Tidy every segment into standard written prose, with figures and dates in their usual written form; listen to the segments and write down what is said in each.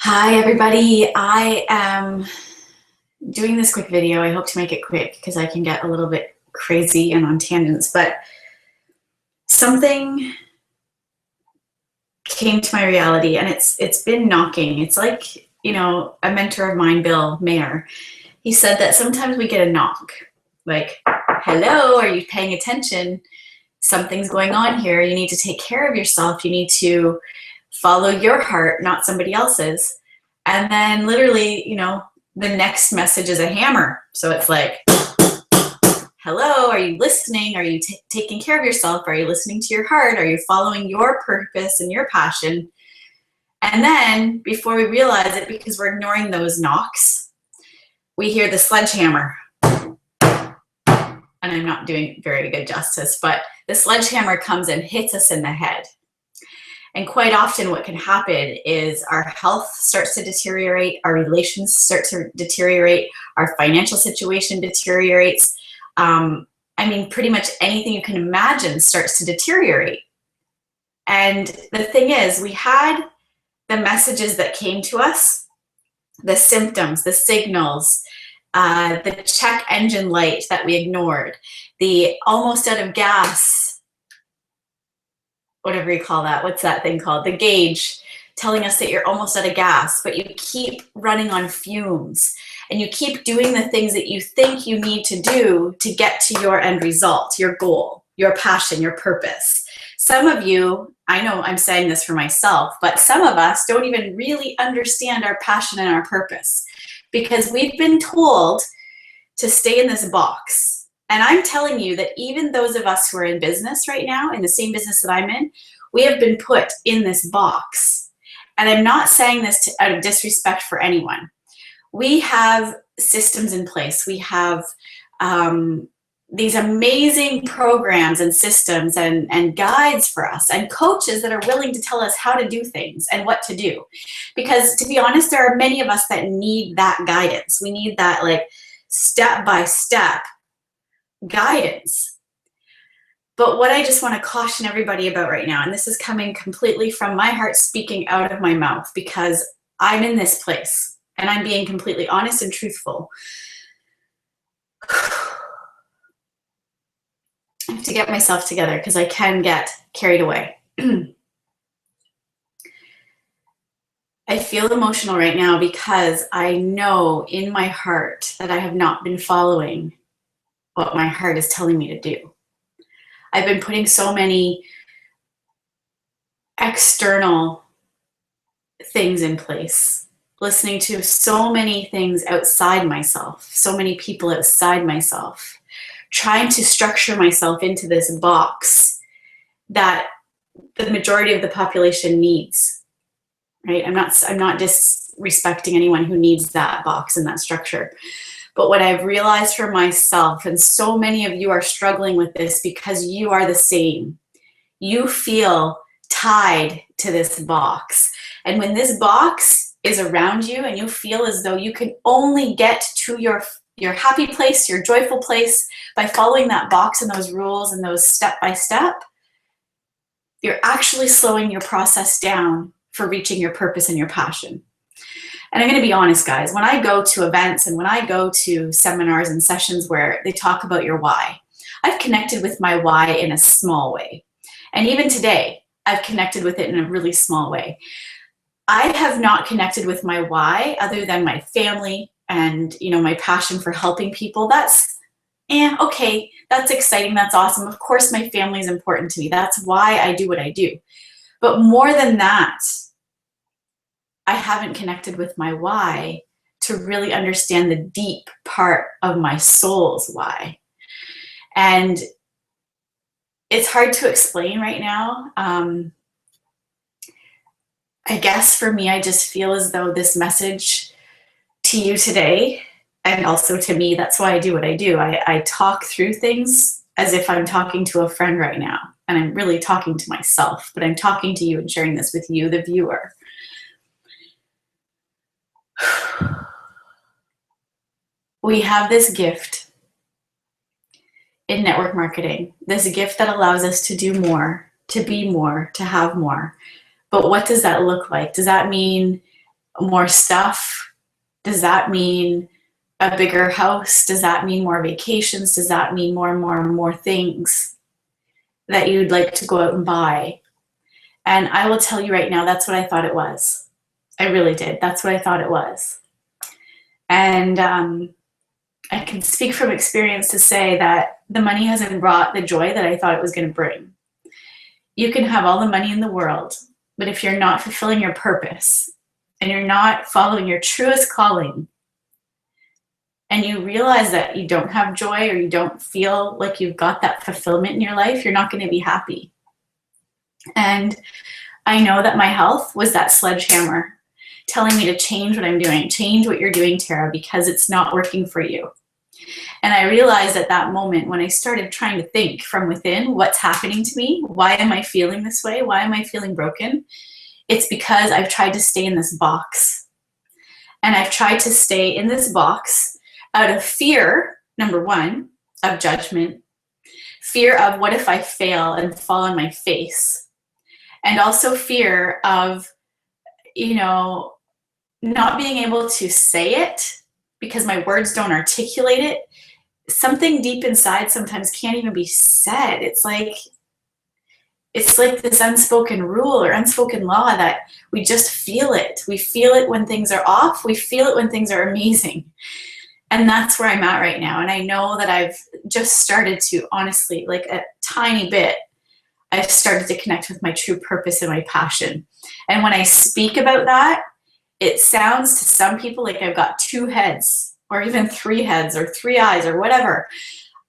Hi everybody, I am doing this quick video. I hope to make it quick because I can get a little bit crazy and on tangents, but something came to my reality and it's been knocking. It's like, a mentor of mine, Bill Mayer, he said that sometimes we get a knock, like, hello, are you paying attention? Something's going on here. You need to take care of yourself. You need to follow your heart, not somebody else's. And then literally, the next message is a hammer. So it's like, hello, are you listening? Are you taking care of yourself? Are you listening to your heart? Are you following your purpose and your passion? And then before we realize it, because we're ignoring those knocks, we hear the sledgehammer. And I'm not doing very good justice, but the sledgehammer comes and hits us in the head. And quite often what can happen is our health starts to deteriorate, our relations start to deteriorate, our financial situation deteriorates. Pretty much anything you can imagine starts to deteriorate. And the thing is, we had the messages that came to us, the symptoms, the signals, the check engine light that we ignored, the almost out of gas, whatever you call that, what's that thing called? The gauge telling us that you're almost out of gas, but you keep running on fumes and you keep doing the things that you think you need to do to get to your end result, your goal, your passion, your purpose. Some of you, I know I'm saying this for myself, but some of us don't even really understand our passion and our purpose because we've been told to stay in this box. And I'm telling you that even those of us who are in business right now, in the same business that I'm in, we have been put in this box. And I'm not saying this out of disrespect for anyone. We have systems in place. We have these amazing programs and systems and guides for us and coaches that are willing to tell us how to do things and what to do. Because to be honest, there are many of us that need that guidance. We need that step-by-step guidance. But what I just want to caution everybody about right now, and this is coming completely from my heart speaking out of my mouth because I'm in this place and I'm being completely honest and truthful. I have to get myself together because I can get carried away. I feel emotional right now because I know in my heart that I have not been following what my heart is telling me to do. I've been putting so many external things in place, listening to so many things outside myself, so many people outside myself, trying to structure myself into this box that the majority of the population needs, right? I'm not disrespecting anyone who needs that box and that structure. But what I've realized for myself, and so many of you are struggling with this because you are the same. You feel tied to this box. And when this box is around you and you feel as though you can only get to your happy place, your joyful place by following that box and those rules and those step-by-step, you're actually slowing your process down for reaching your purpose and your passion. And I'm going to be honest, guys, when I go to events and when I go to seminars and sessions where they talk about your why, I've connected with my why in a small way. And even today, I've connected with it in a really small way. I have not connected with my why other than my family and, my passion for helping people. That's, okay, that's exciting. That's awesome. Of course, my family is important to me. That's why I do what I do. But more than that, I haven't connected with my why to really understand the deep part of my soul's why. And it's hard to explain right now. I guess for me, I just feel as though this message to you today, and also to me, that's why I do what I do. I talk through things as if I'm talking to a friend right now. And I'm really talking to myself, but I'm talking to you and sharing this with you, the viewer. We have this gift in network marketing, this gift that allows us to do more, to be more, to have more. But what does that look like? Does that mean more stuff? Does that mean a bigger house? Does that mean more vacations? Does that mean more and more and more things that you'd like to go out and buy? And I will tell you right now, that's what I thought it was. I really did. That's what I thought it was. And I can speak from experience to say that the money hasn't brought the joy that I thought it was going to bring. You can have all the money in the world, but if you're not fulfilling your purpose and you're not following your truest calling, and you realize that you don't have joy or you don't feel like you've got that fulfillment in your life, you're not going to be happy. And I know that my health was that sledgehammer telling me to change what I'm doing, change what you're doing, Tara, because it's not working for you. And I realized at that moment when I started trying to think from within, what's happening to me? Why am I feeling this way? Why am I feeling broken? It's because I've tried to stay in this box. And I've tried to stay in this box out of fear, number one, of judgment, fear of what if I fail and fall on my face, and also fear of, not being able to say it because my words don't articulate it. Something deep inside sometimes can't even be said. It's like this unspoken rule or unspoken law that we just feel it. We feel it when things are off. We feel it when things are amazing. And that's where I'm at right now. And I know that I've just started to, honestly, like a tiny bit, I've started to connect with my true purpose and my passion. And when I speak about that, it sounds to some people like I've got 2 heads or even 3 heads or 3 eyes or whatever.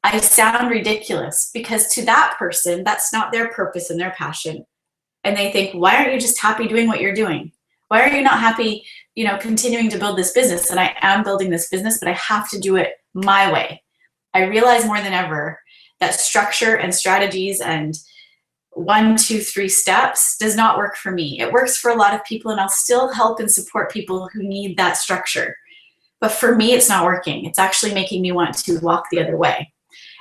I sound ridiculous because to that person, that's not their purpose and their passion. And they think, why aren't you just happy doing what you're doing? Why are you not happy, continuing to build this business? And I am building this business, but I have to do it my way. I realize more than ever that structure and strategies and 1, 2, 3 steps does not work for me. It works for a lot of people, and I'll still help and support people who need that structure. But for me, it's not working. It's actually making me want to walk the other way.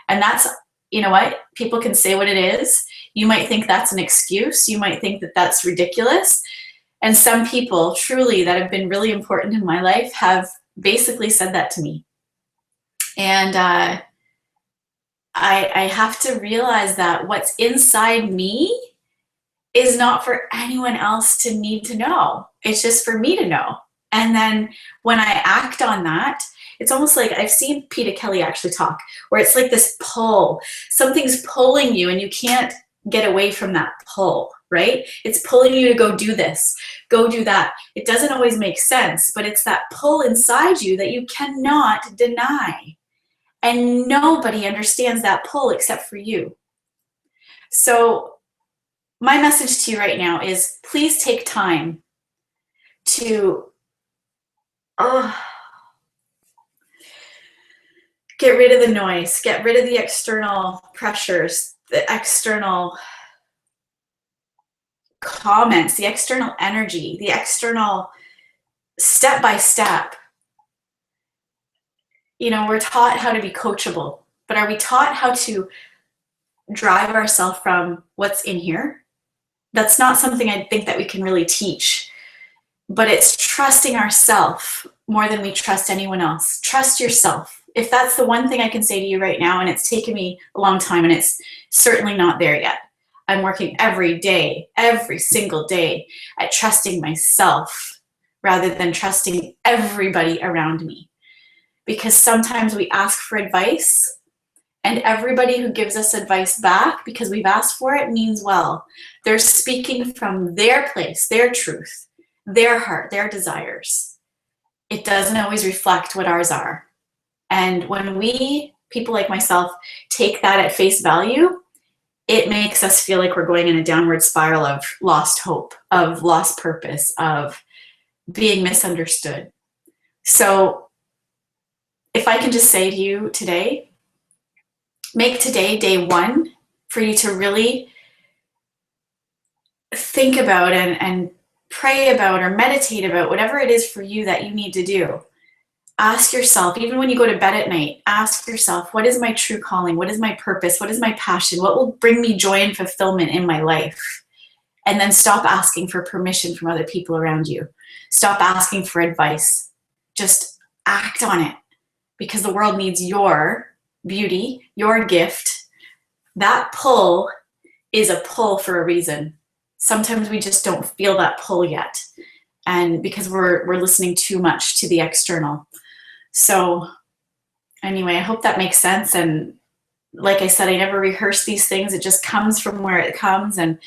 And that's, what? People can say what it is. You might think that's an excuse. You might think that that's ridiculous. And some people truly that have been really important in my life have basically said that to me. And I have to realize that what's inside me is not for anyone else to need to know. It's just for me to know. And then when I act on that, it's almost like I've seen Peter Kelly actually talk, where it's like this pull. Something's pulling you and you can't get away from that pull, right? It's pulling you to go do this, go do that. It doesn't always make sense, but it's that pull inside you that you cannot deny. And nobody understands that pull except for you. So my message to you right now is please take time to get rid of the noise, get rid of the external pressures, the external comments, the external energy, the external step by step. We're taught how to be coachable, but are we taught how to drive ourselves from what's in here? That's not something I think that we can really teach, but it's trusting ourselves more than we trust anyone else. Trust yourself. If that's the one thing I can say to you right now, and it's taken me a long time and it's certainly not there yet. I'm working every day, every single day at trusting myself rather than trusting everybody around me. Because sometimes we ask for advice and everybody who gives us advice back because we've asked for it means well. They're speaking from their place, their truth, their heart, their desires. It doesn't always reflect what ours are. And when we, people like myself, take that at face value, it makes us feel like we're going in a downward spiral of lost hope, of lost purpose, of being misunderstood. So if I can just say to you today, make today day 1 for you to really think about and pray about or meditate about whatever it is for you that you need to do. Ask yourself, even when you go to bed at night, ask yourself, what is my true calling? What is my purpose? What is my passion? What will bring me joy and fulfillment in my life? And then stop asking for permission from other people around you. Stop asking for advice. Just act on it, because the world needs your beauty, your gift. That pull is a pull for a reason. Sometimes we just don't feel that pull yet, and because we're listening too much to the external. So anyway, I hope that makes sense. And like I said, I never rehearse these things. It just comes from where it comes. And